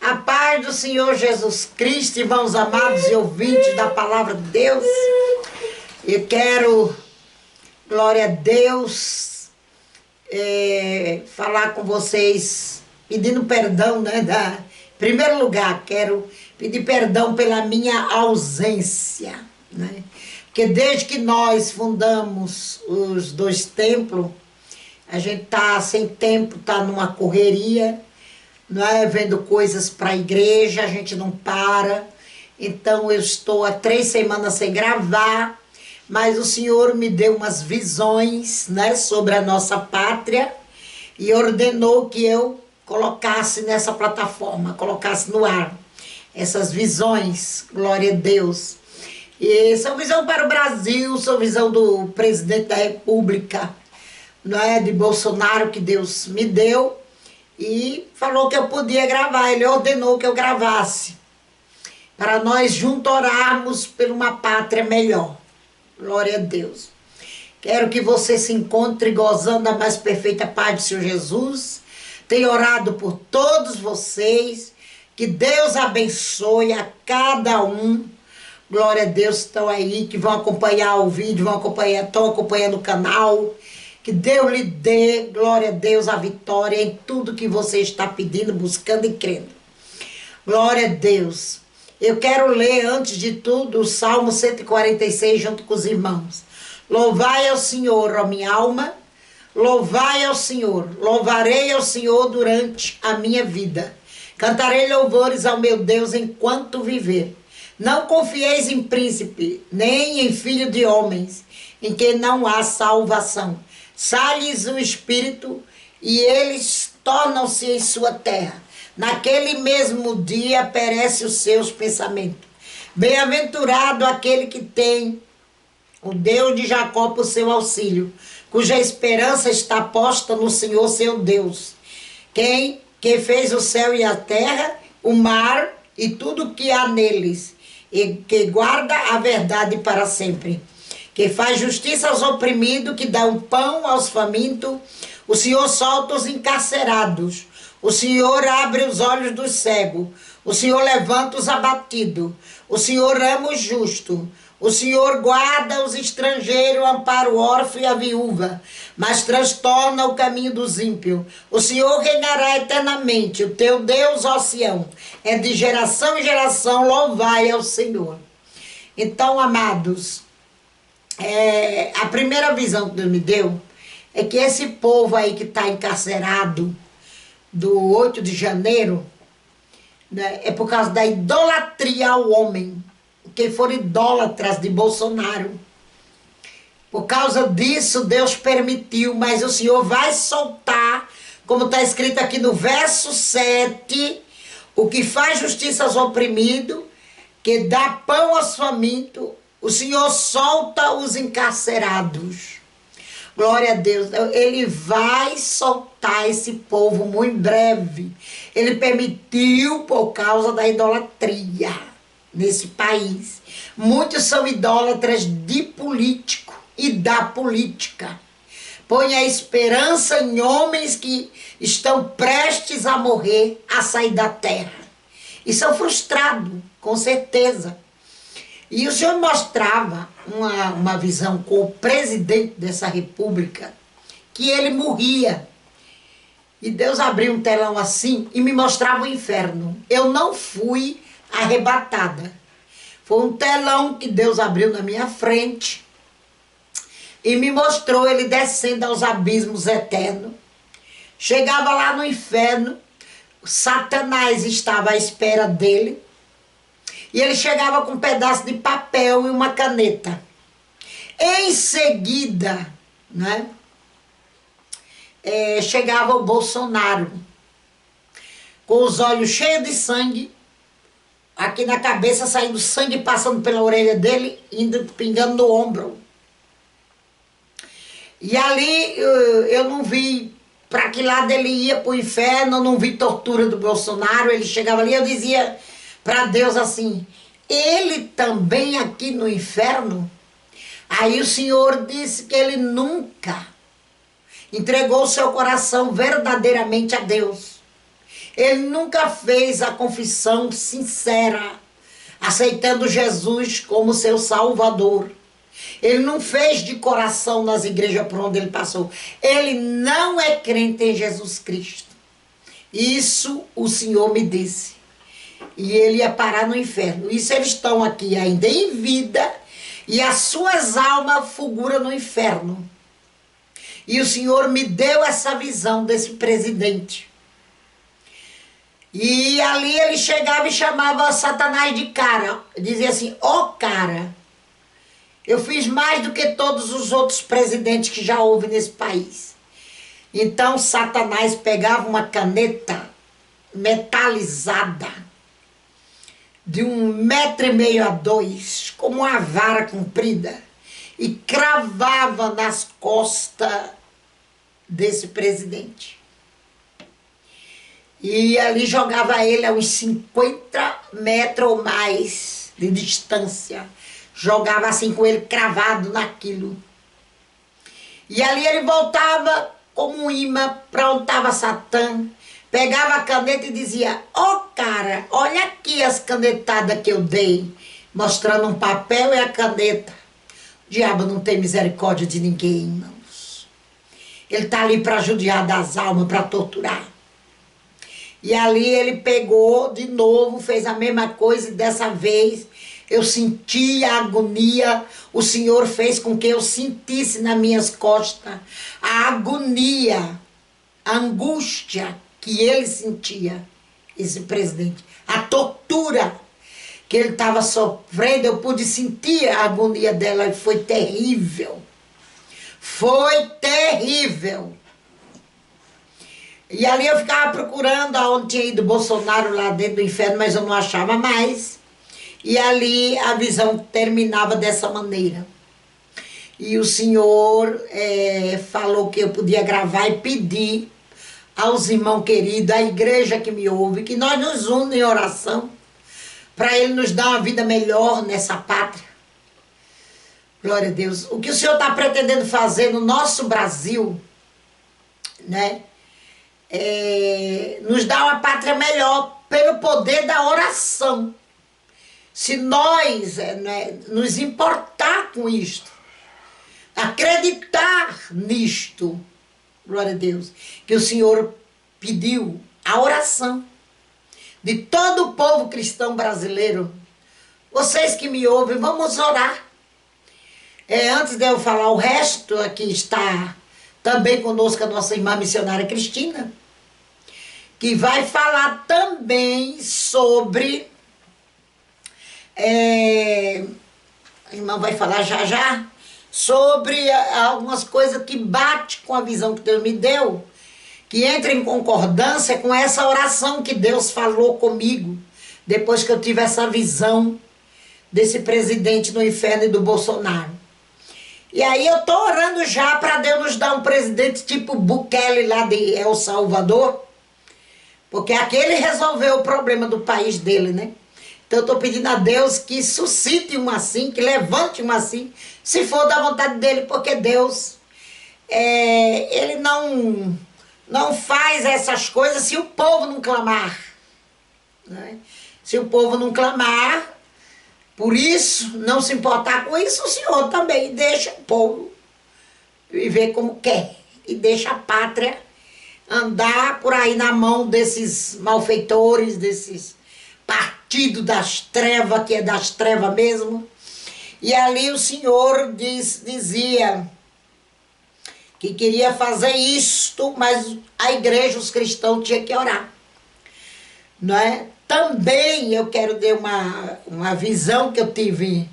A paz do Senhor Jesus Cristo, irmãos amados e ouvintes da palavra de Deus. Eu quero, glória a Deus, falar com vocês, pedindo perdão, né? Em primeiro lugar, quero pedir perdão pela minha ausência, né? Porque desde que nós fundamos os dois templos, a gente tá sem tempo, tá numa correria, não é? Vendo coisas para a igreja, a gente não para. Então eu estou há 3 semanas sem gravar, mas o Senhor me deu umas visões, né, sobre a nossa pátria e ordenou que eu colocasse nessa plataforma, colocasse no ar essas visões, glória a Deus. E são visão para o Brasil, são visão do presidente da República, não é, de Bolsonaro, que Deus me deu. E falou que eu podia gravar, ele ordenou que eu gravasse, para nós juntos orarmos por uma pátria melhor. Glória a Deus. Quero que você se encontre gozando da mais perfeita paz do Senhor Jesus. Tenho orado por todos vocês, que Deus abençoe a cada um. Glória a Deus, estão aí, que vão acompanhar o vídeo, estão acompanhando o canal. Que Deus lhe dê, glória a Deus, a vitória em tudo que você está pedindo, buscando e crendo. Glória a Deus. Eu quero ler, antes de tudo, o Salmo 146 junto com os irmãos. Louvai ao Senhor, ó minha alma, louvai ao Senhor. Louvarei ao Senhor durante a minha vida. Cantarei louvores ao meu Deus enquanto viver. Não confieis em príncipe, nem em filho de homens, em que não há salvação. Sai-lhes o espírito e eles tornam-se em sua terra. Naquele mesmo dia perece os seus pensamentos. Bem-aventurado aquele que tem o Deus de Jacó por seu auxílio, cuja esperança está posta no Senhor seu Deus. Que fez o céu e a terra, o mar e tudo que há neles, e que guarda a verdade para sempre. Que faz justiça aos oprimidos, que dá o pão aos famintos. O Senhor solta os encarcerados. O Senhor abre os olhos dos cegos. O Senhor levanta os abatidos. O Senhor ama os justos. O Senhor guarda os estrangeiros, ampara o órfão e a viúva, mas transtorna o caminho dos ímpios. O Senhor reinará eternamente. O teu Deus, ó Sião, é de geração em geração, louvai ao Senhor. Então, amados, a primeira visão que Deus me deu é que esse povo aí que está encarcerado do 8 de janeiro, né, é por causa da idolatria ao homem, que foram idólatras de Bolsonaro. Por causa disso Deus permitiu, mas o Senhor vai soltar, como está escrito aqui no verso 7, o que faz justiça aos oprimidos, que dá pão aos famintos. O Senhor solta os encarcerados. Glória a Deus. Ele vai soltar esse povo muito em breve. Ele permitiu por causa da idolatria nesse país. Muitos são idólatras de político e da política. Põe a esperança em homens que estão prestes a morrer, a sair da terra. E são frustrados, com certeza. E o Senhor mostrava uma visão com o presidente dessa república, que ele morria. E Deus abriu um telão assim e me mostrava o inferno. Eu não fui arrebatada. Foi um telão que Deus abriu na minha frente e me mostrou ele descendo aos abismos eternos. Chegava lá no inferno, Satanás estava à espera dele. E ele chegava com um pedaço de papel e uma caneta. Em seguida, né, chegava o Bolsonaro, com os olhos cheios de sangue, aqui na cabeça saindo sangue, passando pela orelha dele, indo pingando no ombro. E ali eu não vi para que lado ele ia, para o inferno, eu não vi tortura do Bolsonaro. Ele chegava ali, eu dizia para Deus assim, ele também aqui no inferno? Aí o Senhor disse que ele nunca entregou o seu coração verdadeiramente a Deus. Ele nunca fez a confissão sincera, aceitando Jesus como seu Salvador. Ele não fez de coração nas igrejas por onde ele passou. Ele não é crente em Jesus Cristo. Isso o Senhor me disse. E ele ia parar no inferno. Isso eles estão aqui ainda em vida e as suas almas fulguram no inferno. E o Senhor me deu essa visão desse presidente. E ali ele chegava e chamava Satanás de cara. Dizia assim, ó cara, eu fiz mais do que todos os outros presidentes que já houve nesse país. Então Satanás pegava uma caneta metalizada, de 1,5 m a 2, como uma vara comprida, e cravava nas costas desse presidente. E ali jogava ele a uns 50 metros ou mais de distância. Jogava assim com ele cravado naquilo. E ali ele voltava como um imã para onde estava Satã. Pegava a caneta e dizia, ó cara, olha aqui as canetadas que eu dei. Mostrando um papel e a caneta. O diabo não tem misericórdia de ninguém, irmãos. Ele está ali para judiar das almas, para torturar. E ali ele pegou de novo, fez a mesma coisa e dessa vez eu senti a agonia. O Senhor fez com que eu sentisse nas minhas costas a agonia, a angústia que ele sentia, esse presidente. A tortura que ele estava sofrendo, eu pude sentir a agonia dela e foi terrível. Foi terrível. E ali eu ficava procurando aonde tinha ido Bolsonaro lá dentro do inferno, mas eu não achava mais. E ali a visão terminava dessa maneira. E o Senhor falou que eu podia gravar e pedir aos irmãos queridos, à igreja que me ouve, que nós nos unamos em oração, para Ele nos dar uma vida melhor nessa pátria. Glória a Deus. O que o Senhor está pretendendo fazer no nosso Brasil, né? Nos dá uma pátria melhor pelo poder da oração. Se nós nos importar com isto, acreditar nisto, glória a Deus, que o Senhor pediu a oração de todo o povo cristão brasileiro. Vocês que me ouvem, vamos orar. Antes de eu falar o resto, aqui está também conosco a nossa irmã missionária Cristina, que vai falar também sobre... a irmã vai falar já sobre algumas coisas que bate com a visão que Deus me deu, que entra em concordância com essa oração que Deus falou comigo, depois que eu tive essa visão desse presidente no inferno e do Bolsonaro. E aí eu estou orando já para Deus nos dar um presidente tipo Bukele lá de El Salvador, porque aquele resolveu o problema do país dele, né? Então eu estou pedindo a Deus que suscite um assim, que levante um assim, se for da vontade dele, porque Deus, ele não faz essas coisas se o povo não clamar, né? Se o povo não clamar, por isso, não se importar com isso, o Senhor também deixa o povo viver como quer e deixa a pátria andar por aí na mão desses malfeitores, desses partidos das trevas, que é das trevas mesmo. E ali o Senhor dizia que queria fazer isto, mas a igreja, os cristãos, tinham que orar, não é? Também eu quero dar uma visão que eu tive.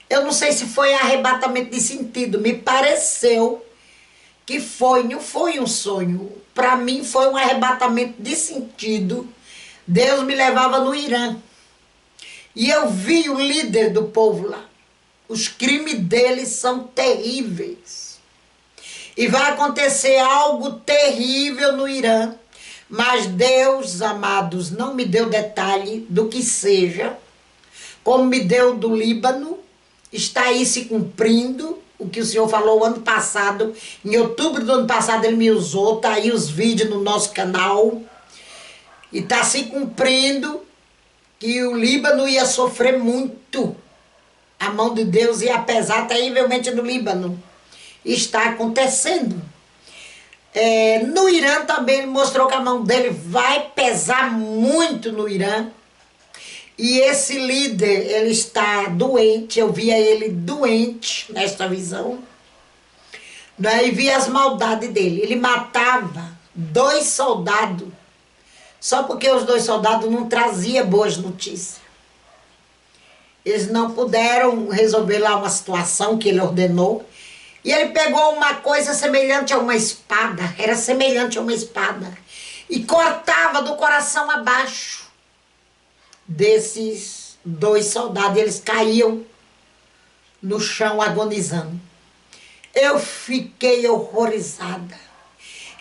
Eu não sei se foi arrebatamento de sentido, me pareceu que não foi um sonho. Para mim foi um arrebatamento de sentido. Deus me levava no Irã. E eu vi o líder do povo lá. Os crimes deles são terríveis. E vai acontecer algo terrível no Irã. Mas Deus, amados, não me deu detalhe do que seja, como me deu do Líbano, está aí se cumprindo o que o Senhor falou ano passado. Em outubro do ano passado ele me usou, está aí os vídeos no nosso canal, E está se cumprindo que o Líbano ia sofrer muito. A mão de Deus ia pesar terrivelmente no Líbano. Está acontecendo. No Irã também ele mostrou que a mão dele vai pesar muito no Irã. E esse líder, ele está doente, eu via ele doente nesta visão. Né? E via as maldades dele. Ele matava 2 soldados, só porque os 2 soldados não traziam boas notícias. Eles não puderam resolver lá uma situação que ele ordenou. E ele pegou uma coisa semelhante a uma espada, era semelhante a uma espada, e cortava do coração abaixo desses 2 soldados. Eles caíam no chão agonizando. Eu fiquei horrorizada.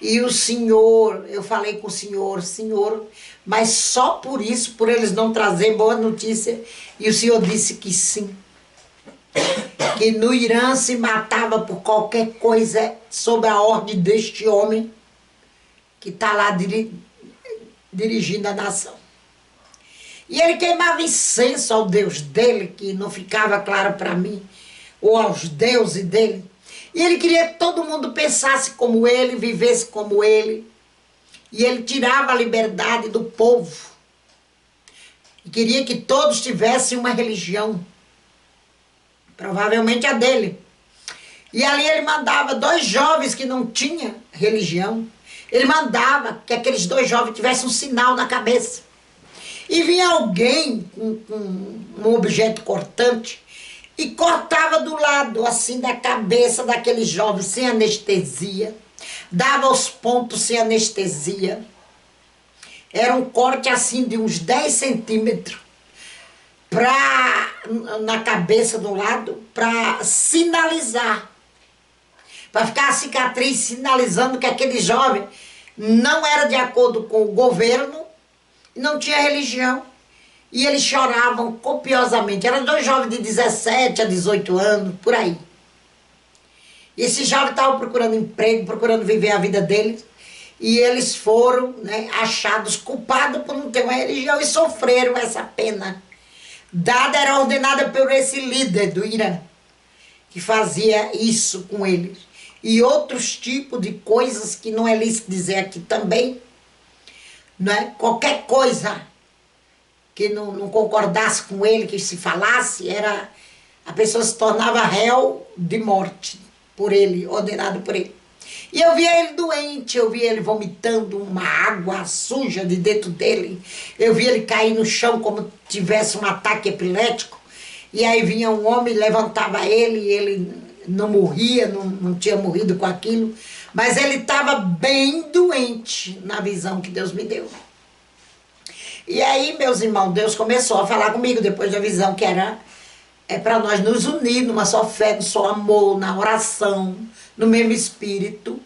E o Senhor, eu falei com o Senhor, Senhor, mas só por isso, por eles não trazerem boa notícia. E o Senhor disse que sim. Que no Irã se matava por qualquer coisa sob a ordem deste homem que está lá dirigindo a nação. E ele queimava incenso ao Deus dele, que não ficava claro para mim, ou aos deuses dele. E ele queria que todo mundo pensasse como ele, vivesse como ele. E ele tirava a liberdade do povo. E queria que todos tivessem uma religião. Provavelmente a dele. E ali ele mandava 2 jovens que não tinham religião. Ele mandava que aqueles 2 jovens tivessem um sinal na cabeça. E vinha alguém com um objeto cortante e cortava do lado, assim, da cabeça daqueles jovens, sem anestesia. Dava os pontos sem anestesia. Era um corte, assim, de uns 10 centímetros. Na cabeça do lado, para sinalizar. Para ficar a cicatriz sinalizando que aquele jovem não era de acordo com o governo, não tinha religião. E eles choravam copiosamente. Eram 2 jovens de 17 a 18 anos, por aí. E esses jovens estavam procurando emprego, procurando viver a vida deles. E eles foram, né, achados culpados por não ter uma religião e sofreram essa pena. Era ordenada por esse líder do Irã, que fazia isso com eles. E outros tipos de coisas que não é lícito dizer aqui também. Né? Qualquer coisa que não concordasse com ele, que se falasse, a pessoa se tornava réu de morte por ele, ordenado por ele. E eu via ele doente, eu via ele vomitando uma água suja de dentro dele. Eu via ele cair no chão como tivesse um ataque epilético. E aí vinha um homem, levantava ele, e ele não morria, não tinha morrido com aquilo. Mas ele estava bem doente na visão que Deus me deu. E aí, meus irmãos, Deus começou a falar comigo depois da visão que era para nós nos unir numa só fé, no só amor, na oração, no mesmo espírito,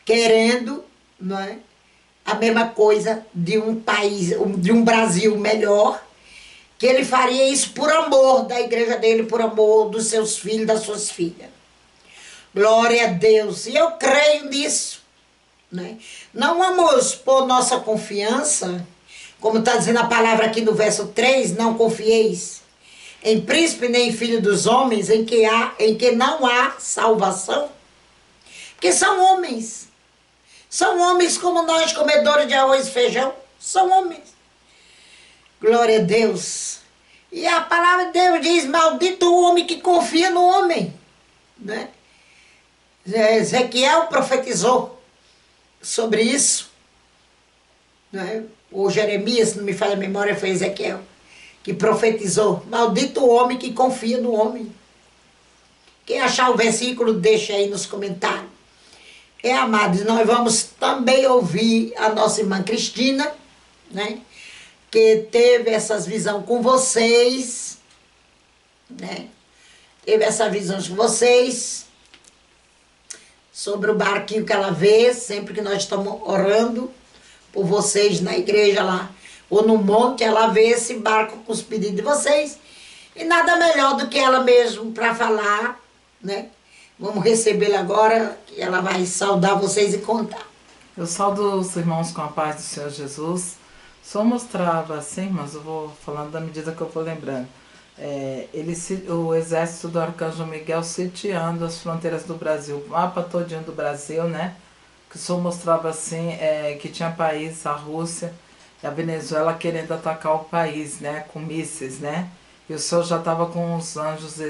querendo, não é, a mesma coisa de um país, de um Brasil melhor, que ele faria isso por amor da igreja dele, por amor dos seus filhos, das suas filhas. Glória a Deus. E eu creio nisso. Né? Não vamos pôr nossa confiança, como está dizendo a palavra aqui no verso 3, não confieis em príncipe nem filho dos homens, em que não há salvação. Porque são homens. São homens como nós, comedores de arroz e feijão. São homens. Glória a Deus. E a palavra de Deus diz, maldito o homem que confia no homem. Né? Ezequiel profetizou sobre isso. Né? O Jeremias, se não me falha a memória, foi Ezequiel, que profetizou, maldito o homem que confia no homem. Quem achar o versículo, deixa aí nos comentários. Amados, nós vamos também ouvir a nossa irmã Cristina, né, que teve essas visões com vocês, né, teve essa visão com vocês, sobre o barquinho que ela vê, sempre que nós estamos orando por vocês na igreja lá, ou no monte, ela vê esse barco com os pedidos de vocês, e nada melhor do que ela mesmo para falar, né? Vamos recebê-la agora, que ela vai saudar vocês e contar. Eu saudo os irmãos com a paz do Senhor Jesus. Só mostrava assim, mas eu vou falando da medida que eu vou lembrando. O exército do Arcanjo Miguel sitiando as fronteiras do Brasil, o mapa todinho do Brasil, né? Que só mostrava assim, que tinha país, a Rússia e a Venezuela querendo atacar o país, né? Com mísseis, né? E o senhor já estava com os anjos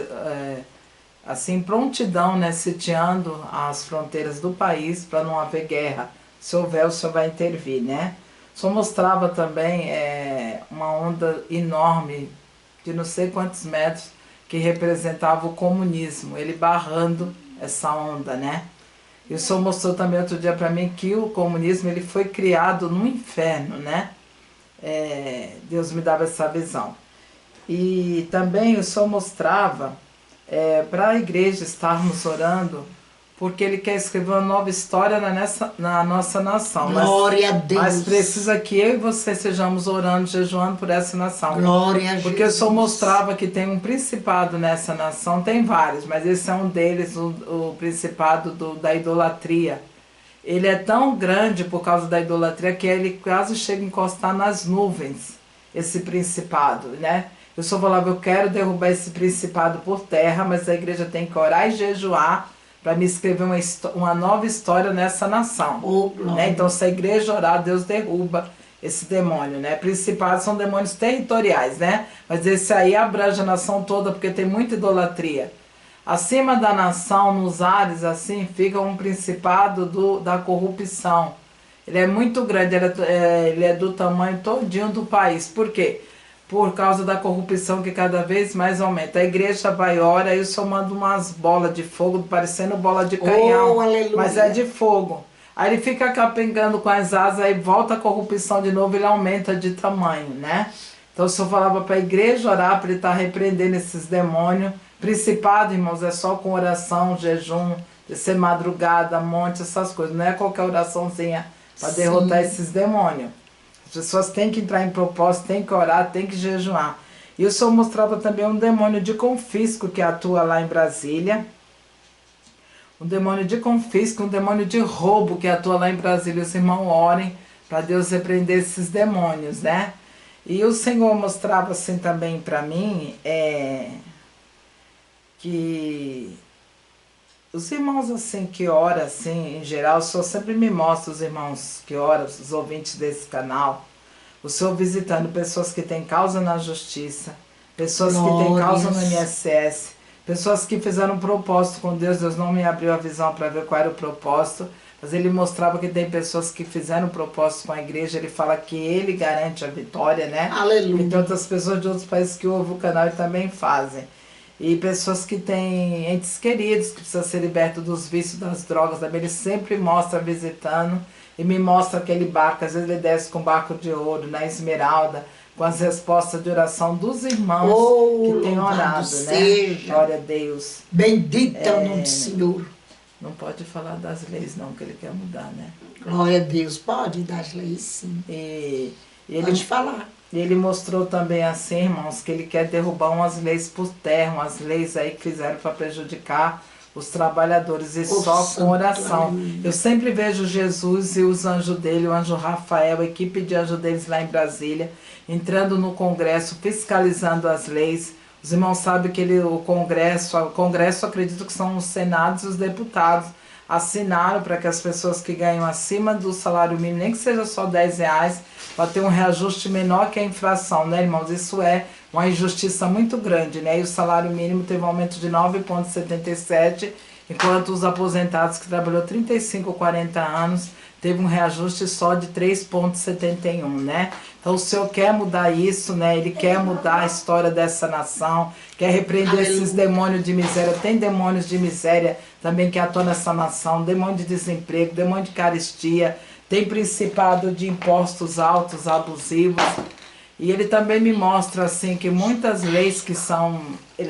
assim, prontidão, né? Sitiando as fronteiras do país para não haver guerra. Se houver, o senhor vai intervir, né? Só mostrava também uma onda enorme de não sei quantos metros que representava o comunismo, ele barrando essa onda, né? E o senhor mostrou também outro dia para mim que o comunismo ele foi criado no inferno, né? Deus me dava essa visão. E também o senhor mostrava para a igreja estarmos orando, porque ele quer escrever uma nova história na nossa nação. Glória a Deus. Mas precisa que eu e você sejamos orando, jejuando por essa nação. Glória a Jesus. Porque o Senhor mostrava que tem um principado nessa nação, tem vários, mas esse é um deles, o principado da idolatria. Ele é tão grande por causa da idolatria que ele quase chega a encostar nas nuvens, esse principado, né? Eu só falava, eu quero derrubar esse principado por terra, mas a igreja tem que orar e jejuar para me escrever uma nova história nessa nação. Né? Então, se a igreja orar, Deus derruba esse demônio, né? Principados são demônios territoriais, né? Mas esse aí abrange a nação toda, porque tem muita idolatria. Acima da nação, nos ares, assim, fica um principado da corrupção. Ele é muito grande, ele é do tamanho todinho do país. Por quê? Por causa da corrupção que cada vez mais aumenta. A igreja vai ora, aí o senhor manda umas bolas de fogo, parecendo bola de canhão, mas é de fogo. Aí ele fica capengando com as asas, aí volta a corrupção de novo, ele aumenta de tamanho, né? Então o senhor falava para a igreja orar, para ele estar repreendendo esses demônios. Principado, irmãos, é só com oração, jejum, descer madrugada, monte, essas coisas. Não é qualquer oraçãozinha para derrotar esses demônios. As pessoas têm que entrar em propósito, têm que orar, têm que jejuar. E o senhor mostrava também um demônio de confisco que atua lá em Brasília. Um demônio de confisco, um demônio de roubo que atua lá em Brasília. Os irmãos orem para Deus repreender esses demônios, né? E o Senhor mostrava assim também para mim, que os irmãos assim que oram assim, em geral, o Senhor sempre me mostra os irmãos que oram, os ouvintes desse canal, o Senhor visitando pessoas que têm causa na justiça, pessoas que têm causa no INSS, pessoas que fizeram um propósito com Deus, Deus não me abriu a visão para ver qual era o propósito, mas ele mostrava que tem pessoas que fizeram um propósito com a igreja, ele fala que ele garante a vitória, né? Aleluia. E tem outras pessoas de outros países que ouvem o canal e também fazem. E pessoas que têm entes queridos, que precisam ser libertos dos vícios, das drogas, também ele sempre mostra visitando e me mostra aquele barco, às vezes ele desce com barco de ouro, na Esmeralda, com as respostas de oração dos irmãos que têm orado, né? Glória a Deus. Bendito é o nome do Senhor. Não pode falar das leis não, que ele quer mudar, né? Glória a Deus, pode das leis sim. E ele, pode falar. Ele mostrou também assim, irmãos, que ele quer derrubar umas leis por terra, umas leis aí que fizeram para prejudicar os trabalhadores, e só com oração. Eu sempre vejo Jesus e os anjos dele, o anjo Rafael, a equipe de anjos deles lá em Brasília, entrando no Congresso, fiscalizando as leis. Os irmãos sabem que o Congresso acredito que são os senados e os deputados, assinaram para que as pessoas que ganham acima do salário mínimo, nem que seja só R$10, para ter um reajuste menor que a inflação, né, irmãos? Isso é uma injustiça muito grande, né? E o salário mínimo teve um aumento de 9,77, enquanto os aposentados que trabalhou 35, 40 anos teve um reajuste só de 3,71, né? Então o Senhor quer mudar isso, né? Ele quer mudar a história dessa nação, quer repreender esses demônios de miséria. Tem demônios de miséria também que atuam nessa nação, demônio de desemprego, demônio de carestia, tem principado de impostos altos, abusivos. E ele também me mostra assim que muitas leis que são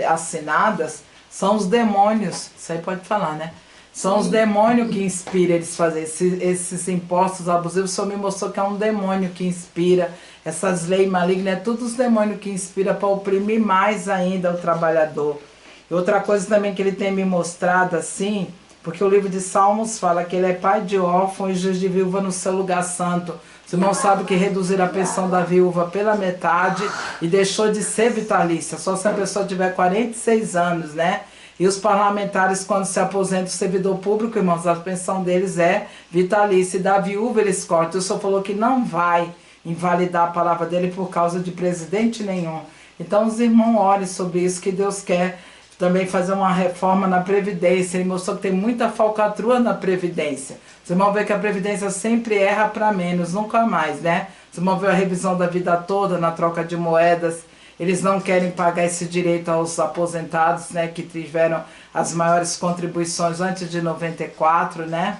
assinadas são os demônios, isso aí pode falar, né? São os demônios que inspiram eles a fazer esses impostos abusivos. O Senhor me mostrou que é um demônio que inspira essas leis malignas. É tudo os demônios que inspiram para oprimir mais ainda o trabalhador. E outra coisa também que ele tem me mostrado assim, Porque o livro de Salmos fala que ele é pai de órfão e juiz de viúva no seu lugar santo. Os irmãos sabem que reduzir a pensão da viúva pela metade e deixou de ser vitalícia, só se a pessoa tiver 46 anos, né? E os parlamentares, quando se aposenta o servidor público, irmãos, a pensão deles é vitalícia. E da viúva eles cortam. O senhor falou que não vai invalidar a palavra dele por causa de presidente nenhum. Então os irmãos orem sobre isso, que Deus quer também fazer uma reforma na Previdência. Ele mostrou que tem muita falcatrua na Previdência. Os irmãos veem que a Previdência sempre erra para menos, nunca mais, né? Os irmãos veem a revisão da vida toda na troca de moedas. Eles não querem pagar esse direito aos aposentados, né, que tiveram as maiores contribuições antes de 94, né?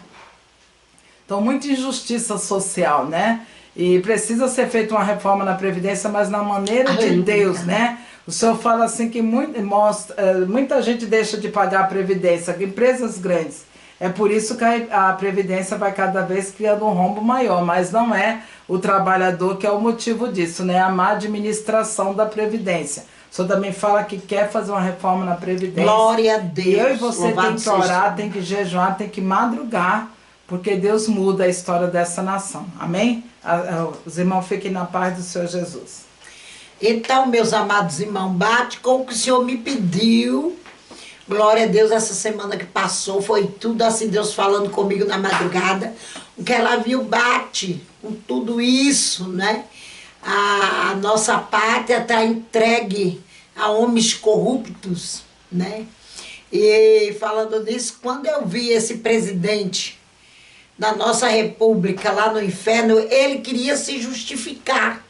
Então, muita injustiça social, né? E precisa ser feita uma reforma na Previdência, mas na maneira de Deus, né? O senhor fala assim que muita gente deixa de pagar a Previdência, empresas grandes. É por isso que a Previdência vai cada vez criando um rombo maior, mas não é o trabalhador que é o motivo disso, né? A má administração da Previdência. O senhor também fala que quer fazer uma reforma na Previdência. Glória a Deus. Eu e você tem que orar, tem que jejuar, tem que madrugar, porque Deus muda a história dessa nação. Amém? Os irmãos fiquem na paz do Senhor Jesus. Então, meus amados irmãos, bate com o que o Senhor me pediu. Glória a Deus, essa semana que passou, foi tudo assim, Deus falando comigo na madrugada. O que ela viu bate com tudo isso, né? A nossa pátria está entregue a homens corruptos, né? E falando nisso, quando eu vi esse presidente da nossa república lá no inferno, ele queria se justificar.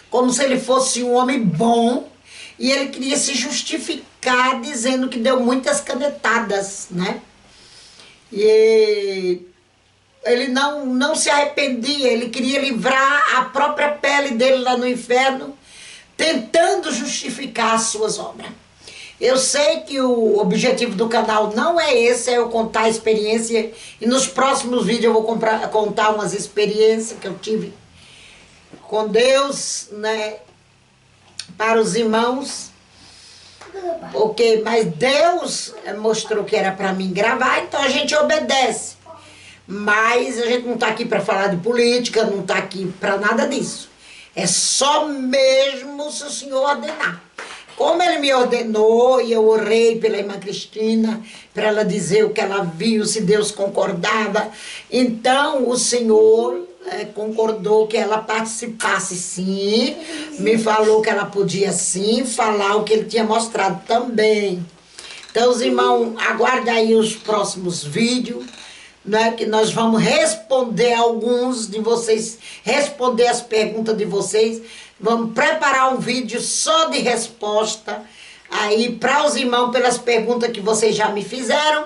Como se ele fosse um homem bom, e ele queria se justificar dizendo que deu muitas canetadas, né? E ele não se arrependia, ele queria livrar a própria pele dele lá no inferno, tentando justificar as suas obras. Eu sei que o objetivo do canal não é esse, é eu contar a experiência, e nos próximos vídeos eu vou contar umas experiências que eu tive com Deus, né, para os irmãos, ok, mas Deus mostrou que era para mim gravar, então a gente obedece, mas a gente não está aqui para falar de política, não está aqui para nada disso, é só mesmo se o Senhor ordenar. Como ele me ordenou, e eu orei pela irmã Cristina, para ela dizer o que ela viu, se Deus concordava, então o Senhor concordou que ela participasse sim, me falou que ela podia sim falar o que ele tinha mostrado também. Então, os irmãos, aguardem aí os próximos vídeos, né, que nós vamos responder alguns de vocês, responder as perguntas de vocês. Vamos preparar um vídeo só de resposta aí para os irmãos pelas perguntas que vocês já me fizeram.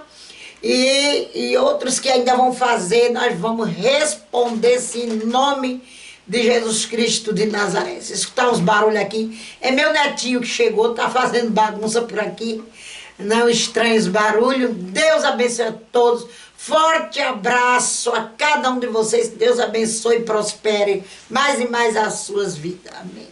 E outros que ainda vão fazer, nós vamos responder sim, em nome de Jesus Cristo de Nazaré. Se escutar uns barulhos aqui, é meu netinho que chegou, tá fazendo bagunça por aqui. Não estranhe os barulhos. Deus abençoe a todos. Forte abraço a cada um de vocês. Deus abençoe e prospere mais e mais as suas vidas. Amém.